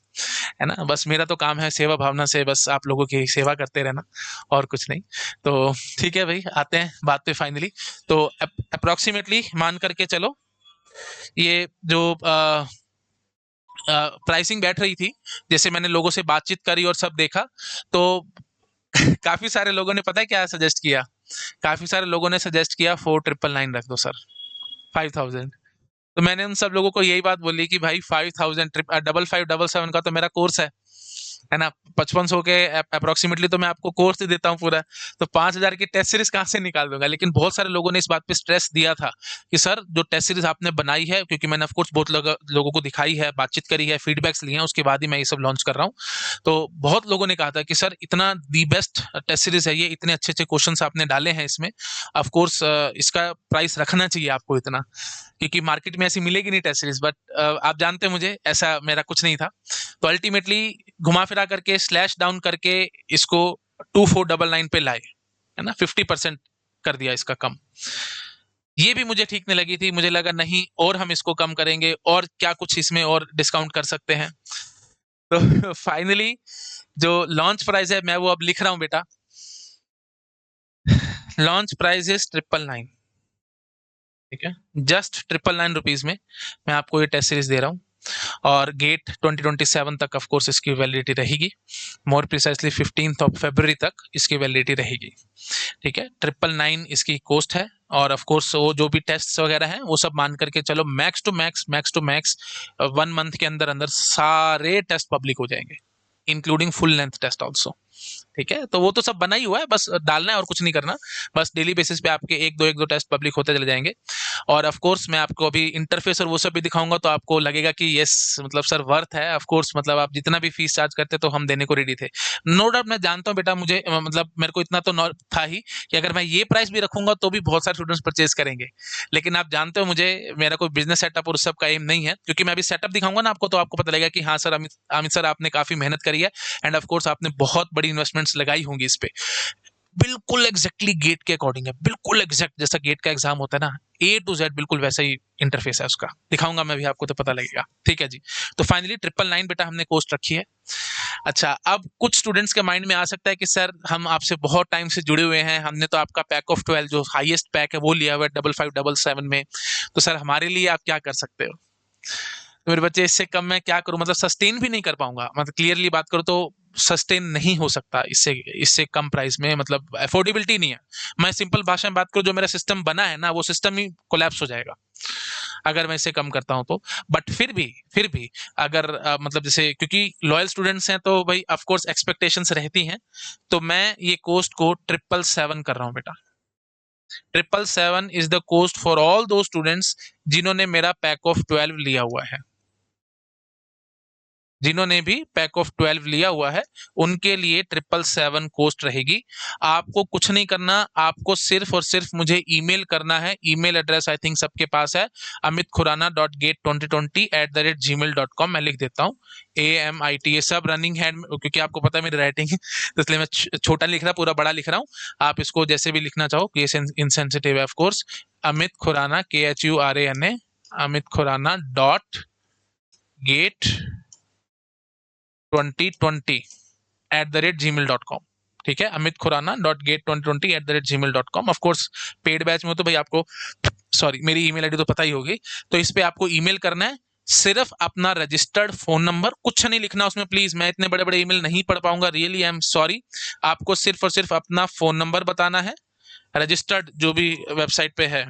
Speaker 1: ना। बस मेरा तो काम है सेवा भावना से बस आप लोगों की सेवा करते रहना, और कुछ नहीं। तो ठीक है भाई, आते हैं बात पे फाइनली। तो अप्रोक्सीमेटली मान करके चलो, ये जो प्राइसिंग बैठ रही थी, जैसे मैंने लोगों से बातचीत करी और सब देखा, तो काफी सारे लोगों ने पता है क्या सजेस्ट किया, काफी सारे लोगों ने सजेस्ट किया 4999 रख दो सर, 5000। तो मैंने उन सब लोगों को यही बात बोली कि भाई 5000 5577 का तो मेरा कोर्स है ना, 5500 के अप्रोक्सीमेटली तो मैं आपको कोर्स ही देता हूँ पूरा, तो 5000 की टेस्ट सीरीज कहाँ से निकाल दूंगा। लेकिन बहुत सारे लोगों ने इस बात पे स्ट्रेस दिया था कि सर जो टेस्ट सीरीज आपने बनाई है, क्योंकि मैंने ऑफकोर्स बहुत लोगों को दिखाई है, बातचीत करी है, फीडबैक्स लिए हैं, उसके बाद ही मैं ये सब लॉन्च कर रहा हूँ। तो बहुत लोगों ने कहा था कि सर इतना दी बेस्ट टेस्ट सीरीज है ये, इतने अच्छे अच्छे क्वेश्चन आपने डाले हैं इसमें, ऑफकोर्स इसका प्राइस रखना चाहिए आपको इतना, क्योंकि मार्केट में ऐसी मिलेगी नहीं टेस्ट सीरीज। बट आप जानते हैं मुझे ऐसा मेरा कुछ नहीं था। तो अल्टीमेटली घुमा फिरा करके स्लैश डाउन करके इसको 2499 पे लाए, है ना, 50% कर दिया इसका कम। ये भी मुझे ठीक नहीं लगी थी, मुझे लगा नहीं और हम इसको कम करेंगे, और क्या कुछ इसमें और डिस्काउंट कर सकते हैं। तो फाइनली जो लॉन्च प्राइस है मैं वो अब लिख रहा हूं बेटा। लॉन्च प्राइस इज 999, ठीक है, जस्ट 999 रुपीज में मैं आपको ये टेस्ट सीरीज दे रहा हूँ। और गेट 2027 तक ऑफ कोर्स इसकी वैलिडिटी रहेगी, मोर प्रिसाइसली 15 फरवरी तक इसकी वैलिडिटी रहेगी, ठीक है। 999 इसकी कॉस्ट है, और ऑफ कोर्स वो जो भी टेस्ट वगैरह हैं वो सब मान करके चलो, मैक्स टू मैक्स 1 मंथ के अंदर अंदर सारे टेस्ट पब्लिक हो जाएंगे, including full length test also. ठीक है, तो वो तो सब बना ही हुआ है, बस डालना है और कुछ नहीं करना। बस डेली बेसिस पे आपके एक दो टेस्ट पब्लिक होते चले जाएंगे। और ऑफ कोर्स मैं आपको अभी इंटरफेस और वो सब भी दिखाऊंगा, तो आपको लगेगा कि यस मतलब सर वर्थ है। ऑफ कोर्स मतलब आप जितना भी फीस चार्ज करते तो हम देने को रेडी थे। नो डाउट मैं जानता हूँ बेटा, मुझे मतलब मेरे को इतना तो था ही कि अगर मैं ये प्राइस भी रखूंगा तो भी बहुत सारे स्टूडेंट्स परचेज करेंगे। लेकिन आप जानते हो मुझे मेरा कोई बिजनेस सेटअप और सब का एम नहीं है, क्योंकि मैं अभी सेटअप दिखाऊंगा ना आपको, तो आपको पता लगेगा कि हाँ सर अमित सर आपने काफी मेहनत करी है, एंड ऑफ कोर्स आपने बहुत बड़ी इन्वेस्टमेंट्स लगाई होंगी इस पे। बिल्कुल एग्जैक्टली गेट के अकॉर्डिंग है, बिल्कुल एग्जैक्ट जैसा गेट का एग्जाम होता है ना, ए टू जेड बिल्कुल वैसा ही इंटरफेस है उसका। दिखाऊंगा मैं भी आपको तो पता लगेगा। ठीक है जी। तो फाइनली 999 बेटा हमने कोस्ट रखी है। अच्छा, अब कुछ स्टूडेंट्स के माइंड में आ सकता है कि सर हम आपसे बहुत टाइम से जुड़े हुए हैं, हमने तो आपका पैक ऑफ 12 जो हाईएस्ट पैक है वो लिया हुआ है 5577 में, तो सर हमारे लिए आप क्या कर सकते हो? तो मेरे बच्चे इससे कम मैं क्या करूं, मतलब सस्टेन भी नहीं कर पाऊंगा, मतलब क्लियरली बात करूं तो सस्टेन नहीं हो सकता इससे इससे कम प्राइस में, मतलब अफोर्डेबिलिटी नहीं है। मैं सिंपल भाषा में बात करूं, जो मेरा सिस्टम बना है ना वो सिस्टम ही कोलैप्स हो जाएगा अगर मैं इसे कम करता हूं तो। बट फिर भी अगर मतलब जैसे क्योंकि लॉयल स्टूडेंट्स हैं तो भाई ऑफ कोर्स एक्सपेक्टेशंस रहती हैं, तो मैं ये कोस्ट को 777 कर रहा हूं बेटा। 777 is the cost for all those students जिन्होंने मेरा पैक ऑफ 12 लिया हुआ है। जिन्होंने भी पैक ऑफ 12 लिया हुआ है उनके लिए 777 कोस्ट रहेगी। आपको कुछ नहीं करना, आपको सिर्फ और सिर्फ मुझे ईमेल करना है। ईमेल एड्रेस आई थिंक सबके पास है, amitkhurana.gate2020@gmail.com। मैं लिख देता हूँ AMIT, ये सब रनिंग हैंड, क्योंकि आपको पता है मेरी राइटिंग तो इसलिए मैं छोटा लिख रहा पूरा बड़ा लिख रहा हूँ। आप इसको जैसे भी लिखना चाहो, केस इनसेंसिटिव है of course. Amit Khurana KHURANA, Amit Khurana .gate 2020@gmail.com। ठीक है, Amit Khurana .gate2020@gmail.com। Of course paid batch में हो तो भाई आपको सॉरी मेरी ईमेल आईडी तो पता ही होगी, तो इस पे आपको ईमेल करना है। सिर्फ अपना रजिस्टर्ड फोन नंबर, कुछ नहीं लिखना उसमें प्लीज, मैं इतने बड़े बड़े ईमेल नहीं पढ़ पाऊंगा, रियली आई एम सॉरी। आपको सिर्फ और सिर्फ अपना फोन नंबर बताना है, रजिस्टर्ड जो भी वेबसाइट पे है,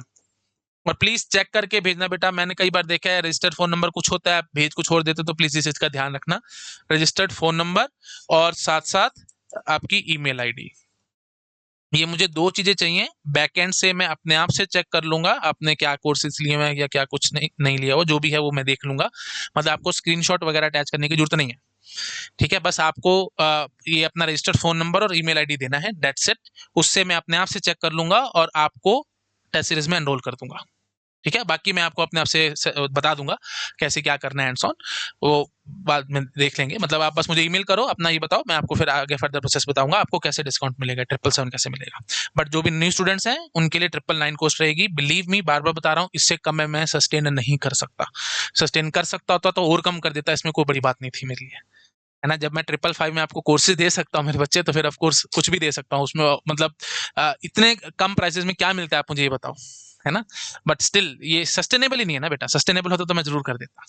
Speaker 1: और प्लीज चेक करके भेजना बेटा। मैंने कई बार देखा है रजिस्टर्ड फोन नंबर कुछ होता है, आप भेज कुछ और देते, तो प्लीज इस चीज का ध्यान रखना। रजिस्टर्ड फोन नंबर और साथ साथ आपकी ईमेल आईडी, ये मुझे दो चीजें चाहिए। बैकएंड से मैं अपने आप से चेक कर लूंगा आपने क्या कोर्सेज लिए हैं या क्या कुछ नहीं लिया हो, जो भी है वो मैं देख लूंगा। मतलब आपको स्क्रीनशॉट वगैरह अटैच करने की जरूरत नहीं है। ठीक है, बस आपको ये अपना रजिस्टर्ड फोन नंबर और ईमेल आईडी देना है, दैट्स इट। उससे मैं अपने आप से चेक कर लूंगा और आपको टेस्ट सीरीज में एनरोल कर दूंगा। ठीक है, बाकी मैं आपको अपने आप से बता दूंगा कैसे क्या करना है, एंड ऑन वो बाद में देख लेंगे। मतलब आप बस मुझे ईमेल करो, अपना ये बताओ, मैं आपको फिर आगे फर्दर प्रोसेस बताऊंगा आपको कैसे डिस्काउंट मिलेगा, 777 कैसे मिलेगा। बट जो भी न्यू स्टूडेंट्स हैं उनके लिए 999 कोस्ट रहेगी। बिलीव मी, बार बार बता रहा हूँ, इससे कम में मैं सस्टेन नहीं कर सकता। सस्टेन कर सकता होता तो और कम कर देता, इसमें कोई बड़ी बात नहीं थी मेरे लिए, है ना। जब मैं 555 में आपको कोर्सेज दे सकता हूँ मेरे बच्चे, तो फिर ऑफ कोर्स कुछ भी दे सकता हूँ उसमें, मतलब इतने कम प्राइसेस में क्या मिलता है आप मुझे ये बताओ, है ना। बट स्टिल ये सस्टेनेबल ही नहीं है ना बेटा, सस्टेनेबल होता तो मैं जरूर कर देता।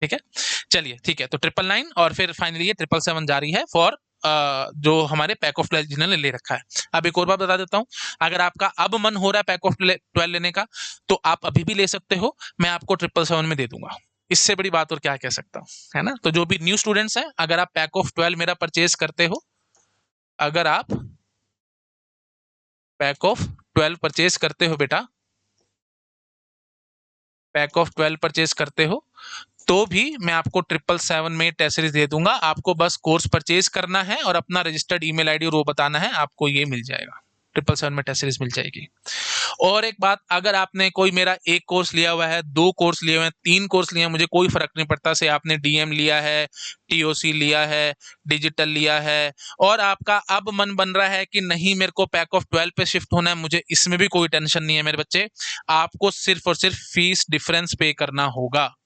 Speaker 1: ठीक है, चलिए ठीक है, तो 999 और फिर फाइनली ये 777 जारी है फॉर जो हमारे पैक ऑफ 12 जिन्होंने ले रखा है। अब एक और बात बता देता हूँ, अगर आपका अब मन हो रहा है पैक ऑफ 12 लेने का, तो आप अभी भी ले सकते हो, मैं आपको 777 में दे दूंगा। इससे बड़ी बात और क्या कह सकता हूँ, है ना। तो जो भी न्यू स्टूडेंट्स हैं, अगर आप पैक ऑफ 12 मेरा परचेज करते हो, अगर आप पैक ऑफ 12 परचेज करते हो बेटा, पैक ऑफ 12 परचेज करते हो, तो भी मैं आपको 777 में टेस्ट सीरीज दे दूंगा। आपको बस कोर्स परचेज करना है और अपना रजिस्टर्ड ईमेल आईडी और वो बताना है, आपको ये मिल जाएगा, 777 में टेस्ट सीरीज मिल जाएगी। और एक बात, अगर आपने कोई मेरा एक कोर्स लिया हुआ है, 2 कोर्स लिए हुए हैं, 3 कोर्स लिए हैं, मुझे कोई फर्क नहीं पड़ता से आपने डीएम लिया है, टीओसी लिया है, डिजिटल लिया है, और आपका अब मन बन रहा है कि नहीं मेरे को पैक ऑफ 12 पे शिफ्ट होना है, मुझे इसमें भी कोई टेंशन नहीं है मेरे बच्चे। आपको सिर्फ और सिर्फ फीस डिफरेंस पे करना होगा।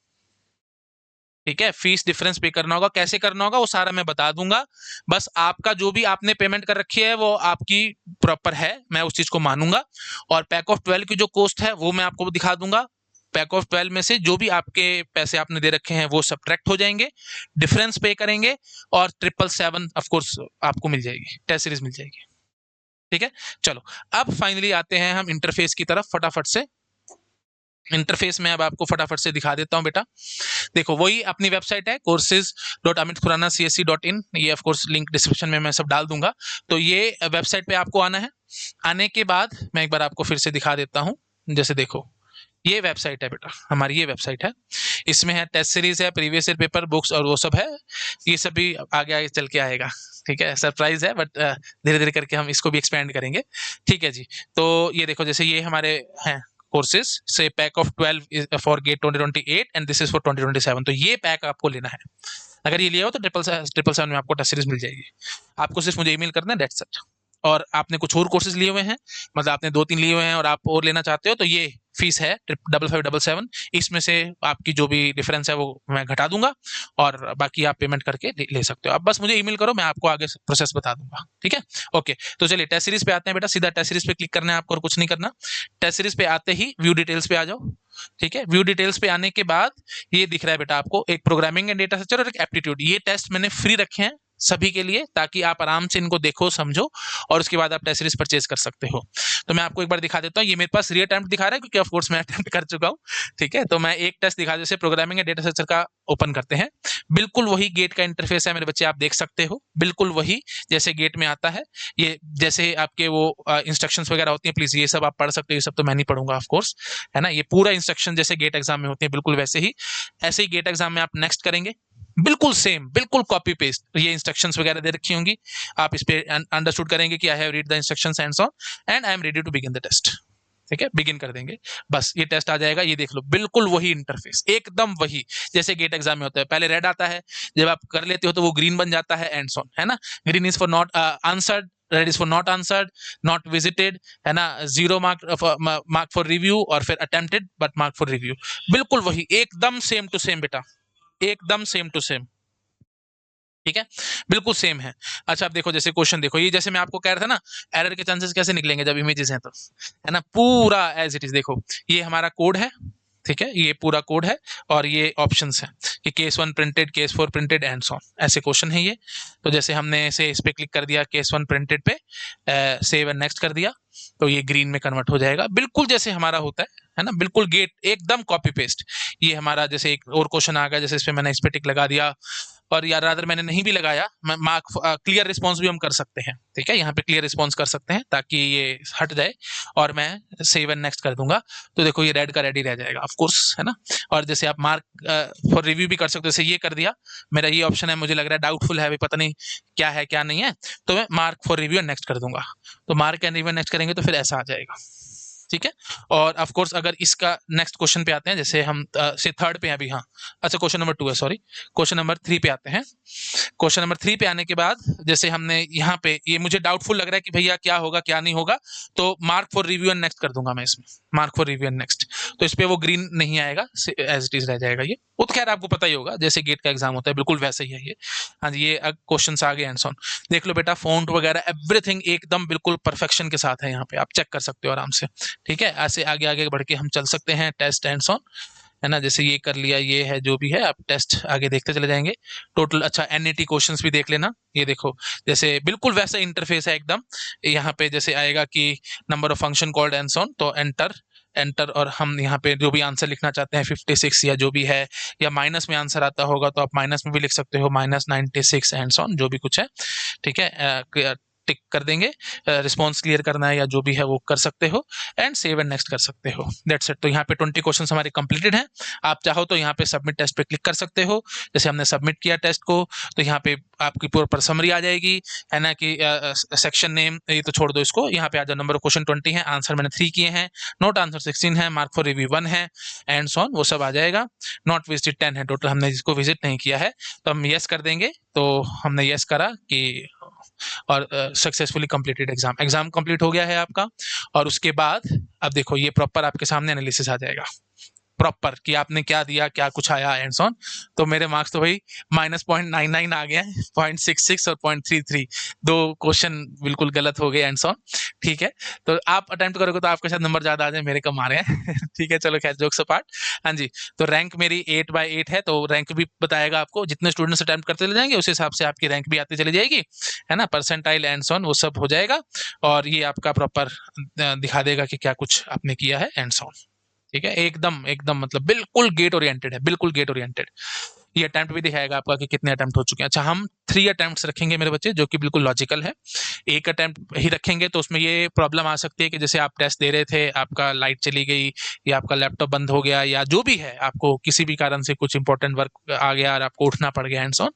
Speaker 1: ठीक है, फीस डिफरेंस पे करना होगा, कैसे करना होगा वो सारा मैं बता दूंगा। बस आपका जो भी आपने पेमेंट कर रखी है वो आपकी प्रॉपर है, मैं उस चीज को मानूंगा। और पैक ऑफ 12 की जो कॉस्ट है वो मैं आपको दिखा दूंगा। पैक ऑफ 12 में से जो भी आपके पैसे आपने दे रखे हैं वो सब्ट्रैक्ट हो जाएंगे, डिफरेंस पे करेंगे, और 777 ऑफकोर्स आपको मिल जाएगी, टेस्ट सीरीज मिल जाएगी। ठीक है, चलो अब फाइनली आते हैं हम इंटरफेस की तरफ फटाफट से। इंटरफेस में अब आपको फटाफट से दिखा देता हूँ बेटा। देखो वही अपनी वेबसाइट है courses.amitkhurana.csc.in, ये ऑफ कोर्स लिंक डिस्क्रिप्शन में मैं सब डाल दूंगा। तो ये वेबसाइट पे आपको आना है। आने के बाद मैं एक बार आपको फिर से दिखा देता हूँ। जैसे देखो ये वेबसाइट है बेटा, हमारी ये वेबसाइट है। इसमें है टेस्ट सीरीज है, प्रीवियस ईयर पेपर, बुक्स और वो सब है। ये सब भी आगे आगे चल के आएगा, ठीक है, सरप्राइज है, बट धीरे धीरे करके हम इसको भी एक्सपेंड करेंगे, ठीक है जी। तो ये देखो जैसे ये हमारे हैं कोर्सेज से pack of 12 for GATE 2028 and this is for 2027। तो ये पैक आपको लेना है। अगर ये लिया हो तो 777 में आपको टेस्ट सीरीज मिल जाएगी। आपको सिर्फ मुझे ईमेल करना है, दैट्स इट। और आपने कुछ और कोर्सेज लिए हुए हैं, मतलब आपने 2-3 लिए हुए हैं और आप और लेना चाहते हो, तो ये फीस है 5577। इसमें से आपकी जो भी डिफरेंस है वो मैं घटा दूंगा और बाकी आप पेमेंट करके ले सकते हो। अब बस मुझे ईमेल करो, मैं आपको आगे प्रोसेस बता दूंगा, ठीक है। ओके, तो चलिए टेस्ट सीरीज पे आते हैं बेटा। सीधा टेस्ट सीरीज पे क्लिक करना है आपको और कुछ नहीं करना। टेस्ट सीरीज पे आते ही व्यू डिटेल्स पे आ जाओ, ठीक है। व्यू डिटेल्स पे आने के बाद ये दिख रहा है बेटा आपको एक प्रोग्रामिंग एंड डेटा स्ट्रक्चर और एक एप्टीट्यूड। ये टेस्ट मैंने फ्री रखे हैं सभी के लिए, ताकि आप आराम से इनको देखो समझो और उसके बाद आप टेस्ट सीरीज परचेज कर सकते हो। तो मैं आपको एक बार दिखा देता हूँ। ये मेरे पास री अटेम्प्ट दिखा रहा है क्योंकि ऑफ कोर्स मैं अटेम्प्ट कर चुका हूँ, ठीक है। तो मैं एक टेस्ट दिखा, जैसे प्रोग्रामिंग एंड डेटा स्ट्रक्चर का ओपन करते हैं। बिल्कुल वही गेट का इंटरफेस है मेरे बच्चे, आप देख सकते हो, बिल्कुल वही जैसे गेट में आता है। ये जैसे आपके वो इंस्ट्रक्शंस वगैरह होती हैं, प्लीज ये सब आप पढ़ सकते हो, ये सब तो मैं नहीं पढ़ूंगा ऑफ कोर्स, है ना। ये पूरा इंस्ट्रक्शन जैसे गेट एग्जाम में होती है बिल्कुल वैसे ही, ऐसे ही गेट एग्जाम में आप नेक्स्ट करेंगे, बिल्कुल सेम, बिल्कुल कॉपी पेस्ट। ये इंस्ट्रक्शंस वगैरह दे रखी होंगी, आप इस पे अंडरस्टूड करेंगे कि I have read the instructions and so on and I am ready to begin the test, ठीक है। बिगिन कर देंगे, बस ये टेस्ट आ जाएगा। ये देख लो बिल्कुल वही इंटरफेस, एकदम वही जैसे गेट एग्जाम में होता है। पहले रेड आता है, जब आप कर लेते हो तो वो ग्रीन बन जाता है, एंड सो ऑन, है ना। Green is for not answered, red is for not answered, not visited, है ना, 0 मार्क फॉर रिव्यू, और फिर attempted but mark for review. बिल्कुल वही, एकदम सेम टू सेम बेटा, एकदम सेम टू सेम, ठीक है, बिल्कुल सेम है। अच्छा अब देखो जैसे क्वेश्चन देखो, ये जैसे मैं आपको कह रहा था ना, एरर के चांसेस कैसे निकलेंगे जब इमेजेस हैं तो, है ना, पूरा एज इट इज। देखो ये हमारा कोड है, ठीक है, ये पूरा कोड है और ये ऑप्शंस हैं कि case 1 printed, case 4 printed and so on, ऐसे क्वेश्चन है ये। तो जैसे हमने इसे इस पे क्लिक कर दिया केस 1 प्रिंटेड पे, सेव एंड नेक्स्ट कर दिया, तो ये ग्रीन में कन्वर्ट हो जाएगा, बिल्कुल जैसे हमारा होता है ना, बिल्कुल गेट एकदम कॉपी पेस्ट। ये हमारा जैसे एक और क्वेश्चन आ गया, जैसे इस पे मैंने इस पे टिक लगा दिया, और यार रादर मैंने नहीं भी लगाया, मार्क क्लियर रिस्पॉन्स भी हम कर सकते हैं, ठीक है, यहाँ पे क्लियर रिस्पॉन्स कर सकते हैं ताकि ये हट जाए, और मैं सेव एंड नेक्स्ट कर दूंगा। तो देखो ये रेड का रेड ही रह जाएगा ऑफ कोर्स, है ना। और जैसे आप मार्क फॉर रिव्यू भी कर सकते हो, जैसे ये कर दिया, मेरा ये ऑप्शन है, मुझे लग रहा है डाउटफुल है, अभी पता नहीं क्या है क्या नहीं है, तो मैं mark for review and next कर दूंगा। तो मार्क एंड रिव्यू नेक्स्ट करेंगे तो फिर ऐसा आ जाएगा, ठीक है। और ऑफ कोर्स अगर इसका नेक्स्ट क्वेश्चन पे आते हैं, जैसे हम से थर्ड पे हैं अभी, हाँ अच्छा क्वेश्चन नंबर 2 है, सॉरी, क्वेश्चन नंबर 3 पे आते हैं। क्वेश्चन नंबर 3 पे आने के बाद जैसे हमने यहाँ पे, ये मुझे डाउटफुल लग रहा है कि भैया क्या होगा क्या नहीं होगा, तो mark for review and next कर दूंगा मैं इसमें, mark for review and next. तो इस पे वो ग्रीन नहीं आएगा, एज इट इज रह जाएगा ये। वो तो खैर आपको पता ही होगा, जैसे गेट का एग्जाम होता है बिल्कुल वैसे ही है ये। हाँ जी, ये क्वेश्चन आ गए एंड सो ऑन। देख लो बेटा फॉन्ट वगैरह एवरीथिंग एकदम बिल्कुल परफेक्शन के साथ है, यहाँ पे आप चेक कर सकते हो आराम से, ठीक है। ऐसे आगे आगे बढ़ के हम चल सकते हैं, टेस्ट एंड सो ऑन, है ना। जैसे ये कर लिया, ये है जो भी है, आप टेस्ट आगे देखते चले जाएंगे टोटल। अच्छा एनईटी क्वेश्चंस भी देख लेना, ये देखो जैसे बिल्कुल वैसा इंटरफेस है एकदम। यहाँ पे जैसे आएगा कि number of function called and so on, तो एंटर एंटर, और हम यहाँ पे जो भी आंसर लिखना चाहते हैं 56 या जो भी है, या माइनस में आंसर आता होगा तो आप माइनस में भी लिख सकते हो, -96 एंड सो ऑन, जो भी कुछ है, ठीक है। टिक कर देंगे, रिस्पॉन्स क्लियर करना है या जो भी है वो कर सकते हो, एंड सेव एंड नेक्स्ट कर सकते हो, दैट्स इट। तो यहाँ पे 20 क्वेश्चन हमारे कंप्लीटेड हैं। आप चाहो तो यहाँ पे सबमिट टेस्ट पे क्लिक कर सकते हो। जैसे हमने सबमिट किया टेस्ट को, तो यहाँ पे आपकी पूरा समरी आ जाएगी, है ना, कि सेक्शन नेम ये तो छोड़ दो इसको, यहाँ पे आ जाओ, नंबर ऑफ क्वेश्चन 20 है, आंसर मैंने 3 किए हैं, नोट आंसर 16 है, मार्क फॉर रिव्यू 1 है, एंड सो ऑन, वो सब आ जाएगा। नॉट विजिटेड 10 है टोटल, हमने जिसको विजिट नहीं किया है, तो हम यस कर देंगे। तो हमने यस करा कि, और सक्सेसफुली कंप्लीटेड एग्जाम कंप्लीट हो गया है आपका। और उसके बाद अब देखो ये प्रॉपर आपके सामने एनालिसिस आ जाएगा प्रॉपर, कि आपने क्या दिया, क्या कुछ आया एंड सो ऑन। तो मेरे मार्क्स तो भाई -0.99 आ गया है, 0.66 और 0.33, 2 क्वेश्चन बिल्कुल गलत हो गए एंड सो ऑन, ठीक है। तो आप अटेम्प्ट करोगे तो आपके साथ नंबर ज्यादा आ जाए, मेरे कम आ रहे हैं ठीक है, चलो खैर जोक्स अपार्ट। हाँ जी, तो रैंक मेरी 8/8 है, तो रैंक भी बताएगा आपको, जितने स्टूडेंट्स अटेम्प्ट करते चले जाएंगे उस हिसाब से आपकी रैंक भी आती चली जाएगी, है ना, परसेंटाइल एंड सो ऑन, वो सब हो जाएगा। और ये आपका प्रॉपर दिखा देगा कि क्या कुछ आपने किया है एंड सो ऑन। ठीक है, एकदम एकदम मतलब बिल्कुल गेट ओरिएंटेड है, बिल्कुल गेट ओरिएंटेड। ये अटेम्प्ट भी दिखाएगा आपका कि कितने अटेम्प्ट हो चुके हैं। अच्छा, हम 3 अटेम्प्ट्स रखेंगे मेरे बच्चे, जो कि बिल्कुल लॉजिकल है। एक अटेम्प्ट ही रखेंगे तो उसमें ये प्रॉब्लम आ सकती है कि जैसे आप टेस्ट दे रहे थे, आपका लाइट चली गई या आपका लैपटॉप बंद हो गया या जो भी है, आपको किसी भी कारण से कुछ इंपॉर्टेंट वर्क आ गया और आपको उठना पड़ गया हैंड्स ऑन,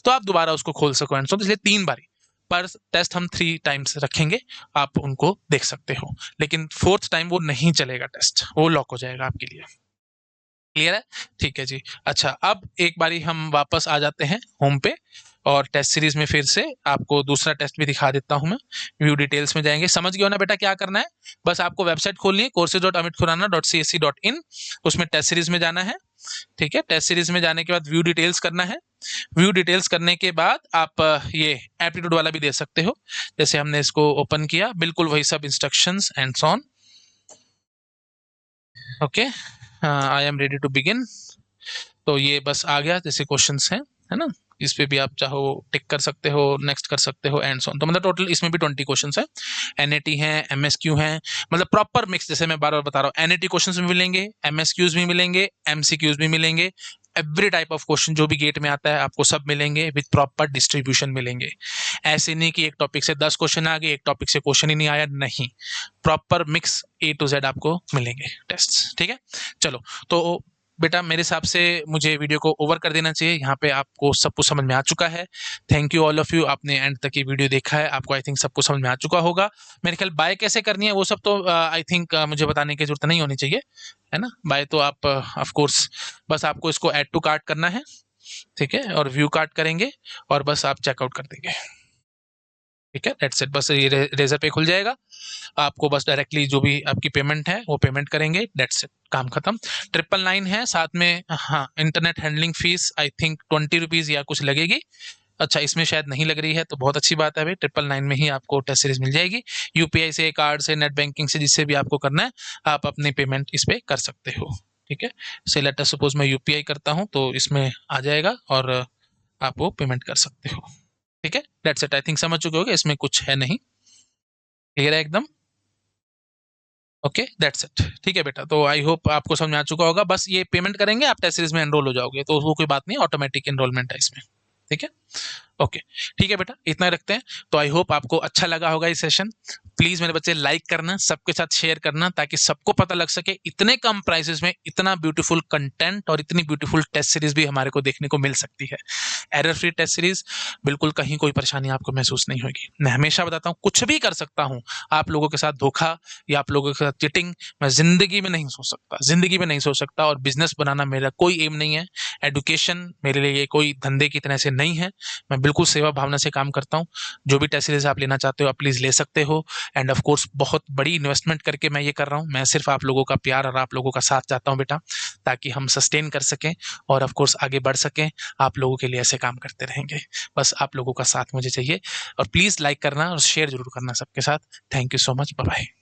Speaker 1: तो आप दोबारा उसको खोल सको हैंड्स ऑन। इसलिए 3 बारी पर टेस्ट हम 3 टाइम्स रखेंगे, आप उनको देख सकते हो। लेकिन 4th टाइम वो नहीं चलेगा टेस्ट, वो लॉक हो जाएगा आपके लिए। क्लियर है? ठीक है जी। अच्छा, अब एक बारी हम वापस आ जाते हैं होम पे और टेस्ट सीरीज में फिर से आपको दूसरा टेस्ट भी दिखा देता हूं मैं। व्यू डिटेल्स में जाएंगे, समझ गए हो ना बेटा क्या करना है? बस आपको वेबसाइट खोलनी है courses.amitkhurana.csc.in, उसमें टेस्ट सीरीज में जाना है। ठीक है, टेस्ट सीरीज में जाने के बाद व्यू डिटेल्स करना है। व्यू डिटेल्स करने के बाद आप ये एप्टीट्यूड वाला भी दे सकते हो। जैसे हमने इसको ओपन किया, बिल्कुल वही सब instructions and so on. Okay, I am ready to begin. तो ये बस आ गया, जैसे क्वेश्चंस हैं, है ना? इस पे भी आप चाहो टिक कर सकते हो, नेक्स्ट कर सकते हो एंड सो ऑन। तो मतलब टोटल इसमें भी 20 क्वेश्चंस हैं। एनएटी हैं, एमएसक्यू हैं, मतलब प्रॉपर मिक्स। जैसे मैं बार बार बता रहा हूँ, एनएटी क्वेश्चंस भी मिलेंगे, एमएसक्यूज भी मिलेंगे, एमसीक्यूज भी मिलेंगे। एवरी टाइप ऑफ क्वेश्चन जो भी गेट में आता है आपको सब मिलेंगे, विद प्रॉपर डिस्ट्रीब्यूशन मिलेंगे। ऐसे नहीं कि एक टॉपिक से 10 क्वेश्चन आ गए, एक टॉपिक से क्वेश्चन ही नहीं आया, नहीं। Proper mix A to Z आपको मिलेंगे टेस्ट। ठीक है, चलो। तो बेटा मेरे हिसाब से मुझे वीडियो को ओवर कर देना चाहिए। यहाँ पे आपको सब कुछ समझ में आ चुका है। Thank you all of you, आपने एंड तक ये वीडियो देखा है, आपको आई थिंक सब कुछ समझ में आ चुका होगा। मेरे ख्याल बाय कैसे करनी है वो सब तो आई थिंक मुझे बताने की जरूरत नहीं होनी चाहिए, है ना? बाय तो आप ऑफ कोर्स बस आपको इसको ऐड टू कार्ट करना है, ठीक है, और व्यू कार्ट करेंगे और बस आप चेकआउट कर देंगे। ठीक है, दैट्स इट। बस ये रेजर पे खुल जाएगा, आपको बस डायरेक्टली जो भी आपकी पेमेंट है वो पेमेंट करेंगे, दैट्स इट, काम खत्म। 999 है, साथ में हाँ internet handling fees I think 20 rupees या कुछ लगेगी। अच्छा, इसमें शायद नहीं लग रही है तो बहुत अच्छी बात है भाई, 999 में ही आपको टेस्ट सीरीज मिल जाएगी। यूपीआई से, कार्ड से, नेट बैंकिंग से, जिससे भी आपको करना है आप अपनी पेमेंट इस पे कर सकते हो। ठीक है, से लेट अस सपोज मैं यूपीआई करता हूँ तो इसमें आ जाएगा और आप वो पेमेंट कर सकते हो। ठीक है, दैट्स इट। आई थिंक समझ चुके होगे, इसमें कुछ है नहीं, क्लियर है एकदम? Okay, that's it. ठीक है बेटा, तो आई होप आपको समझ में आ चुका होगा। बस ये पेमेंट करेंगे, आप टेस्ट सीरीज में एनरोल हो जाओगे, तो वो कोई बात नहीं, ऑटोमेटिक एनरोलमेंट है इसमें। ठीक है, ओके, ठीक है बेटा, इतना रखते हैं। तो आई होप आपको अच्छा लगा होगा ये सेशन। प्लीज मेरे बच्चे लाइक करना, सबके साथ शेयर करना, ताकि सबको पता लग सके इतने कम प्राइसेस में इतना ब्यूटीफुल कंटेंट और इतनी ब्यूटीफुल टेस्ट सीरीज भी हमारे को देखने को मिल सकती है। एरर फ्री टेस्ट सीरीज, बिल्कुल कहीं कोई परेशानी आपको महसूस नहीं होगी। मैं हमेशा बताता हूँ, कुछ भी कर सकता हूँ, आप लोगों के साथ धोखा या आप लोगों के साथ चिटिंग मैं जिंदगी में नहीं सोच सकता, जिंदगी में नहीं सोच सकता। और बिजनेस बनाना मेरा कोई एम नहीं है, एडुकेशन मेरे लिए कोई धंधे की तरह से नहीं है। मैं बिल्कुल सेवा भावना से काम करता हूँ। जो भी टेस्ट सीरीज आप लेना चाहते हो आप प्लीज़ ले सकते हो। एंड ऑफ कोर्स बहुत बड़ी इन्वेस्टमेंट करके मैं ये कर रहा हूँ। मैं सिर्फ आप लोगों का प्यार और आप लोगों का साथ चाहता हूँ बेटा, ताकि हम सस्टेन कर सकें और ऑफ कोर्स आगे बढ़ सकें। आप लोगों के लिए ऐसे काम करते रहेंगे, बस आप लोगों का साथ मुझे चाहिए। और प्लीज़ लाइक करना और शेयर जरूर करना सबके साथ। Thank you so much, bye bye.